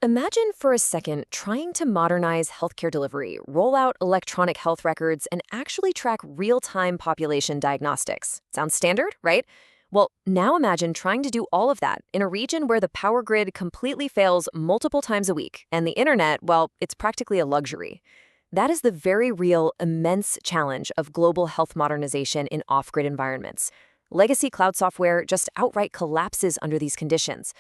Imagine for a second trying to modernize healthcare delivery, roll out electronic health records, and actually track real-time population diagnostics. Sounds standard, right? Well, now imagine trying to do all of that in a region where the power grid completely fails multiple times a week, and the internet, well, it's practically a luxury. That is the very real, immense challenge of global health modernization in off-grid environments. Legacy cloud software just outright collapses under these conditions.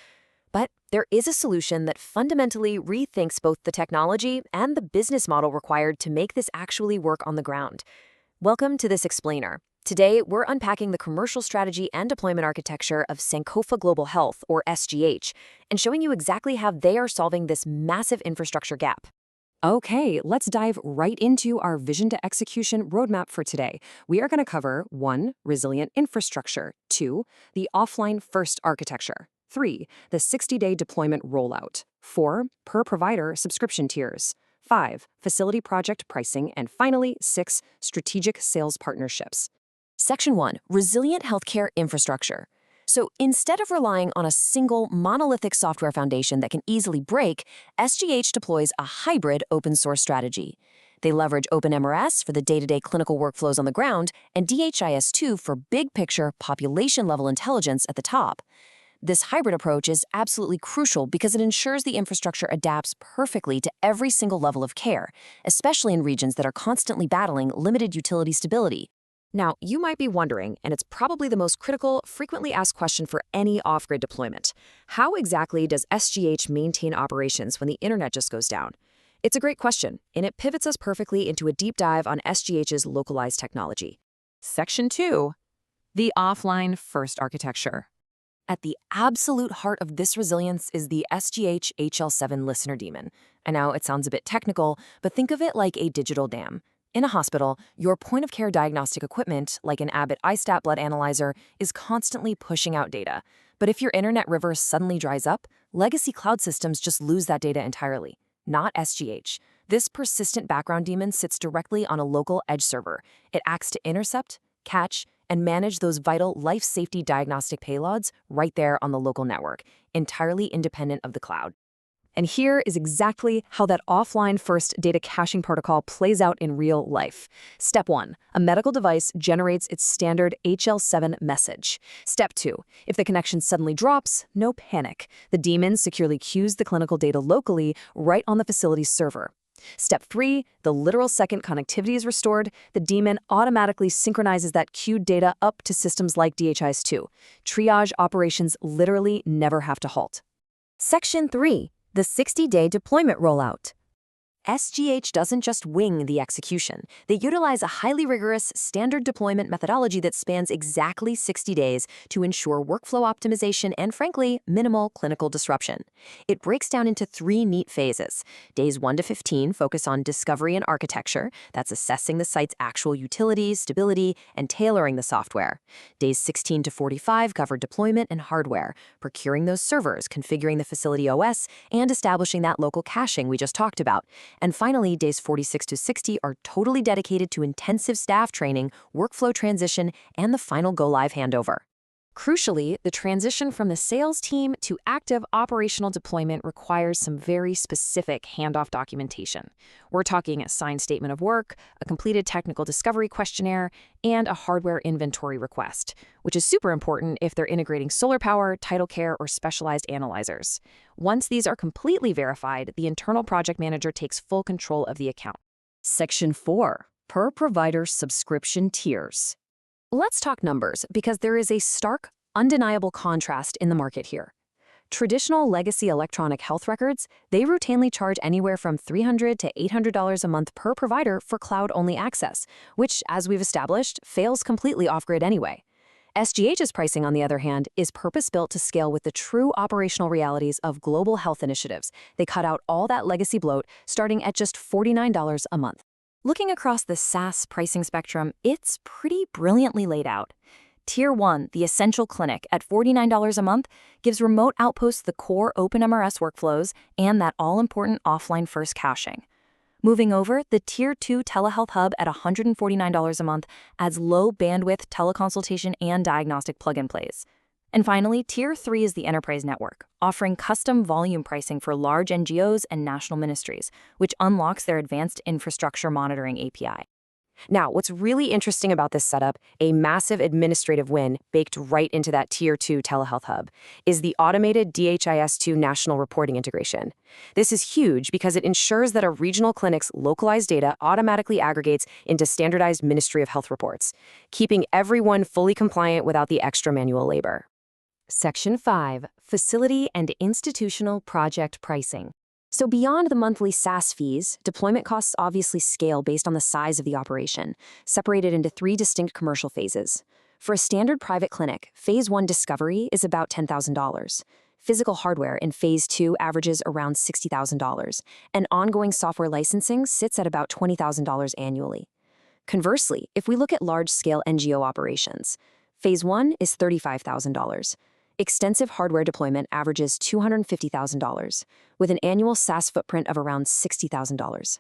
But there is a solution that fundamentally rethinks both the technology and the business model required to make this actually work on the ground. Welcome to this explainer. Today, we're unpacking the commercial strategy and deployment architecture of Sankofa Global Health, or SGH, and showing you exactly how they are solving this massive infrastructure gap. Okay, let's dive right into our vision to execution roadmap for today. We are going to cover 1. Resilient infrastructure, 2. The offline first architecture, 3. The 60-day deployment rollout, 4. Per provider subscription tiers, 5. Facility project pricing, and finally, 6. Strategic sales partnerships. Section 1. Resilient healthcare infrastructure. So instead of relying on a single monolithic software foundation that can easily break, SGH deploys a hybrid open-source strategy. They leverage OpenMRS for the day-to-day clinical workflows on the ground and DHIS2 for big-picture, population-level intelligence at the top. This hybrid approach is absolutely crucial because it ensures the infrastructure adapts perfectly to every single level of care, especially in regions that are constantly battling limited utility stability. Now, you might be wondering, and it's probably the most critical, frequently asked question for any off-grid deployment. How exactly does SGH maintain operations when the internet just goes down? It's a great question, and it pivots us perfectly into a deep dive on SGH's localized technology. Section 2. The offline first architecture. At the absolute heart of this resilience is the SGH HL7 listener daemon. I know it sounds a bit technical, but think of it like a digital dam. In a hospital, your point-of-care diagnostic equipment, like an Abbott iStat blood analyzer, is constantly pushing out data. But if your internet river suddenly dries up, legacy cloud systems just lose that data entirely. Not SGH. This persistent background daemon sits directly on a local edge server. It acts to intercept, catch, and manage those vital life safety diagnostic payloads right there on the local network, entirely independent of the cloud. And here is exactly how that offline first data caching protocol plays out in real life. Step 1, a medical device generates its standard HL7 message. Step 2, if the connection suddenly drops, no panic. The daemon securely queues the clinical data locally right on the facility's server. Step 3, the literal second connectivity is restored, the daemon automatically synchronizes that queued data up to systems like DHIS2. Triage operations literally never have to halt. Section 3. The 60-day deployment rollout. SGH doesn't just wing the execution. They utilize a highly rigorous, standard deployment methodology that spans exactly 60 days to ensure workflow optimization and, frankly, minimal clinical disruption. It breaks down into 3 neat phases. Days 1 to 15 focus on discovery and architecture. That's assessing the site's actual utilities, stability, and tailoring the software. Days 16 to 45 cover deployment and hardware, procuring those servers, configuring the facility OS, and establishing that local caching we just talked about. And finally, days 46 to 60 are totally dedicated to intensive staff training, workflow transition, and the final go-live handover. Crucially, the transition from the sales team to active operational deployment requires some very specific handoff documentation. We're talking a signed statement of work, a completed technical discovery questionnaire, and a hardware inventory request, which is super important if they're integrating solar power, tidal care, or specialized analyzers. Once these are completely verified, the internal project manager takes full control of the account. Section 4. Per provider subscription tiers. Let's talk numbers, because there is a stark, undeniable contrast in the market here. Traditional legacy electronic health records, they routinely charge anywhere from $300 to $800 a month per provider for cloud-only access, which, as we've established, fails completely off-grid anyway. SGH's pricing, on the other hand, is purpose-built to scale with the true operational realities of global health initiatives. They cut out all that legacy bloat, starting at just $49 a month. Looking across the SaaS pricing spectrum, it's pretty brilliantly laid out. Tier 1, the Essential Clinic, at $49 a month, gives remote outposts the core OpenMRS workflows and that all-important offline first caching. Moving over, the Tier 2 Telehealth Hub at $149 a month adds low-bandwidth teleconsultation and diagnostic plug-and-plays. And finally, Tier 3 is the enterprise network, offering custom volume pricing for large NGOs and national ministries, which unlocks their advanced infrastructure monitoring API. Now, what's really interesting about this setup, a massive administrative win baked right into that Tier 2 telehealth hub, is the automated DHIS2 national reporting integration. This is huge because it ensures that a regional clinic's localized data automatically aggregates into standardized Ministry of Health reports, keeping everyone fully compliant without the extra manual labor. Section 5. Facility and Institutional Project Pricing. So beyond the monthly SaaS fees, deployment costs obviously scale based on the size of the operation, separated into 3 distinct commercial phases. For a standard private clinic, Phase 1 discovery is about $10,000. Physical hardware in Phase 2 averages around $60,000, and ongoing software licensing sits at about $20,000 annually. Conversely, if we look at large-scale NGO operations, Phase 1 is $35,000. Extensive hardware deployment averages $250,000, with an annual SaaS footprint of around $60,000.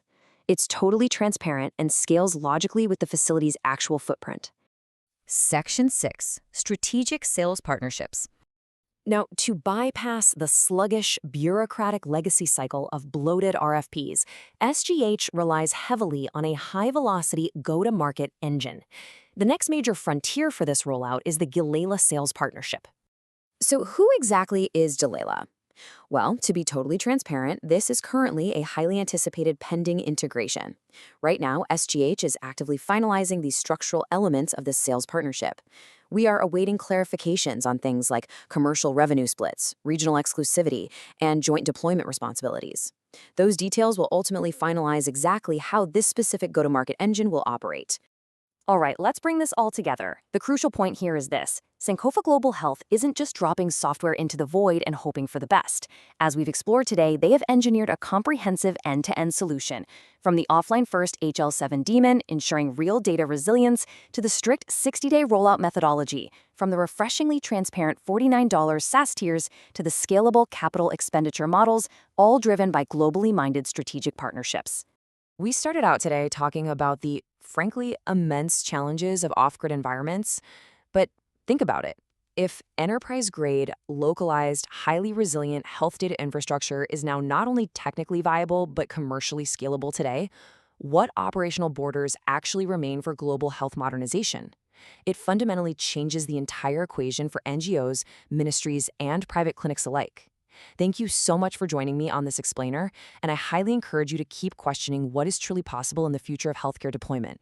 It's totally transparent and scales logically with the facility's actual footprint. Section 6. Strategic Sales Partnerships. Now, to bypass the sluggish, bureaucratic legacy cycle of bloated RFPs, SGH relies heavily on a high-velocity go-to-market engine. The next major frontier for this rollout is the Gilela Sales Partnership. So who exactly is Gilela? Well, to be totally transparent, this is currently a highly anticipated pending integration. Right now, SGH is actively finalizing the structural elements of this sales partnership. We are awaiting clarifications on things like commercial revenue splits, regional exclusivity, and joint deployment responsibilities. Those details will ultimately finalize exactly how this specific go-to-market engine will operate. All right, let's bring this all together. The crucial point here is this. Sankofa Global Health isn't just dropping software into the void and hoping for the best. As we've explored today, they have engineered a comprehensive end-to-end solution, from the offline-first HL7 daemon, ensuring real data resilience, to the strict 60-day rollout methodology, from the refreshingly transparent $49 SaaS tiers to the scalable capital expenditure models, all driven by globally minded strategic partnerships. We started out today talking about the, frankly, immense challenges of off-grid environments, but think about it. If enterprise-grade, localized, highly resilient health data infrastructure is now not only technically viable but commercially scalable today, what operational borders actually remain for global health modernization? It fundamentally changes the entire equation for NGOs, ministries, and private clinics alike. Thank you so much for joining me on this explainer, and I highly encourage you to keep questioning what is truly possible in the future of healthcare deployment.